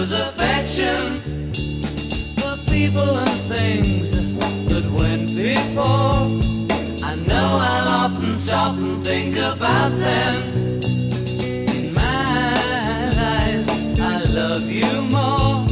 lose affection for people and things that went before. I know I'll often stop and think about them. In my life, I love you more.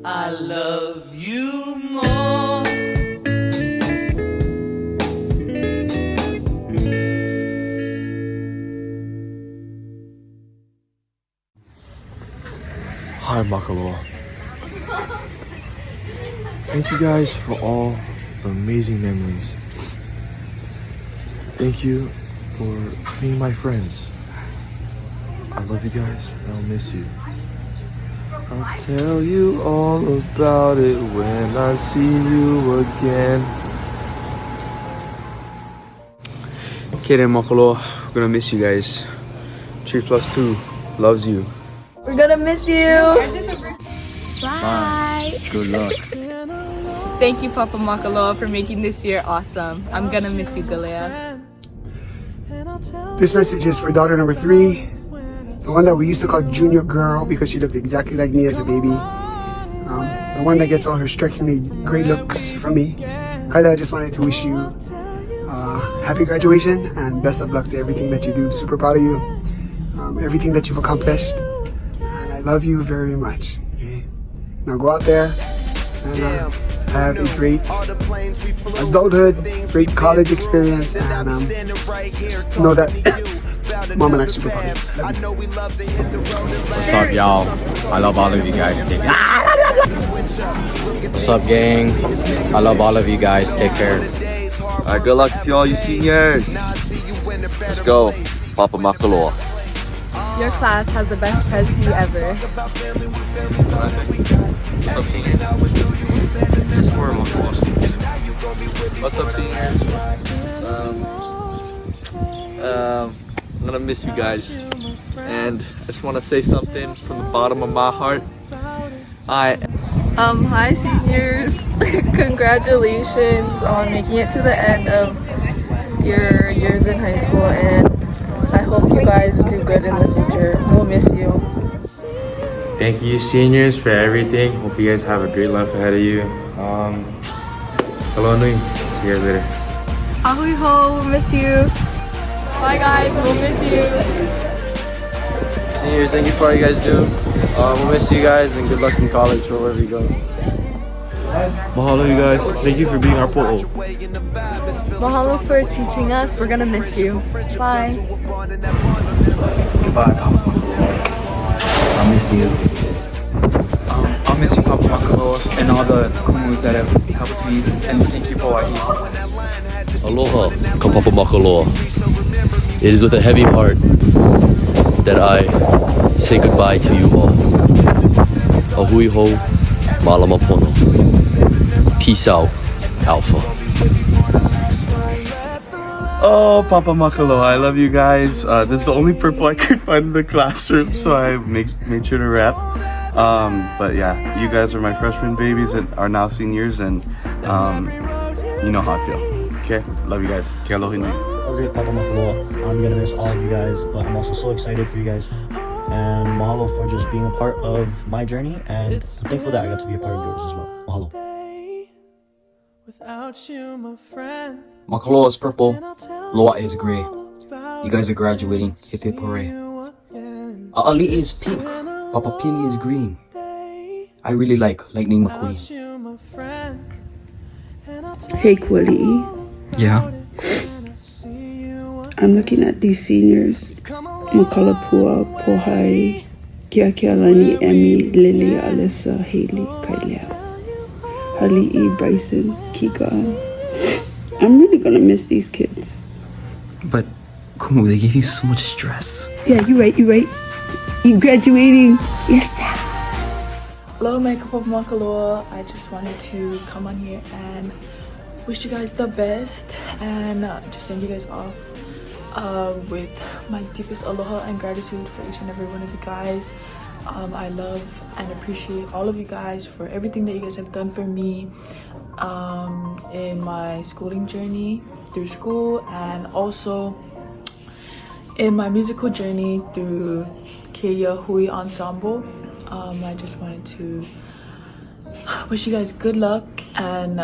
I love you more. Hi, Makaloa. Thank you guys for all the amazing memories. Thank you for being my friends. I love you guys and I'll miss you. I'll tell you all about it when I see you again. Okay then, Makaloa, we're gonna miss you guys. 3+2 loves you. We're gonna miss you. Bye. Good luck. Thank you, Papa Makaloa, for making this year awesome. I'm gonna miss you, Galea. This message is for daughter number 3, the one that we used to call Junior Girl because she looked exactly like me as a baby. The one that gets all her strikingly great looks from me. Kyla, I just wanted to wish you happy graduation and best of luck to everything that you do. Super proud of you, everything that you've accomplished. And I love you very much. Okay, now go out there and have a great adulthood, great college experience, and just know that Mom and I are super proud of you. Love you. What's up, y'all? I love all of you guys. What's up, gang? I love all of you guys. Take care. Alright, good luck to all you seniors. Let's go, Papa Makaloa. Your class has the best Presby ever. What's up, seniors? This is for Makaloa students. What's up, seniors? I'm gonna miss you guys, and I just want to say something from the bottom of my heart. Hi seniors. Congratulations on making it to the end of your years in high school, and I hope you guys do good in the future. We'll miss you. Thank you, seniors, for everything. Hope you guys have a great life ahead of you. Hello, Nui. See you guys later. Ahui ho, we'll miss you. Bye guys, we'll miss you. Seniors, thank you for all you guys do. We'll miss you guys, and good luck in college or wherever you go. Mahalo, you guys. Thank you for being our po'o. Mahalo for teaching us. We're gonna miss you. Bye. Goodbye, Papa Makaloa. I'll miss you. I'll miss you, Papa Makaloa, and all the kumus that have helped me. And thank you, Hawaii. Aloha, Kapapa Makaloa. It is with a heavy heart that I say goodbye to you all. Ahui ho, malama pono. Peace out, Alpha. Oh, Papa Makaloa, I love you guys. This is the only purple I could find in the classroom, so I made sure to wrap. But yeah, you guys are my freshman babies that are now seniors, and you know how I feel. Okay, love you guys. Ke aloha nui. Okay, Papa Makaloa, I'm gonna miss all of you guys, but I'm also so excited for you guys. And mahalo for just being a part of my journey, and I'm thankful that I got to be a part of yours as well. Mahalo. Makaloa is purple, Loa is gray. You guys are graduating. Hip hip hooray. A'ali'i is pink, Papapili is green. I really like Lightning McQueen. Hey, Kwali'i. Yeah? I'm looking at these seniors. Makalapua, Pohai, Kiakialani, Emmy, Lily, Alyssa, Haley, Kailea, Hali'i, Bryson, Keegan. I'm really gonna miss these kids. But, Kumu, they gave you so much stress. Yeah, you're right. You're graduating. Yes. Hello, my Kapapa Makaloa. I just wanted to come on here and wish you guys the best and just send you guys off with my deepest aloha and gratitude for each and every one of you guys. I love and appreciate all of you guys for everything that you guys have done for me in my schooling journey through school, and also in my musical journey through Keia Hui Ensemble. I just wanted to wish you guys good luck and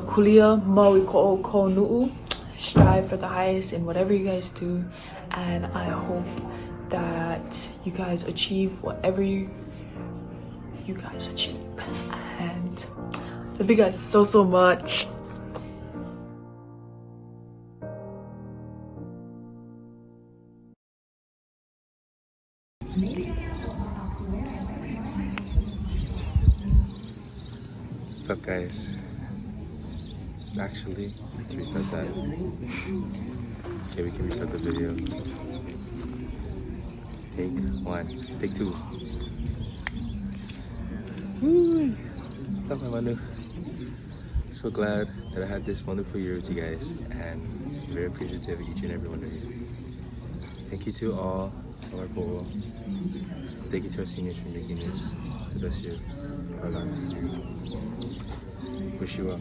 kulia maui ko'o ko nu'u. Strive for the highest in whatever you guys do, and I hope that you guys achieve whatever you guys achieve. And love you guys so much. What's up, guys? Actually, let's reset that. Okay, we can reset the video. Take 1, take 2. Woo! What's up, my Manu? So glad that I had this wonderful year with you guys, and very appreciative of each and every one of you. Thank you to all of our people. Thank you to our seniors for making this the best year of our lives. Wish you well.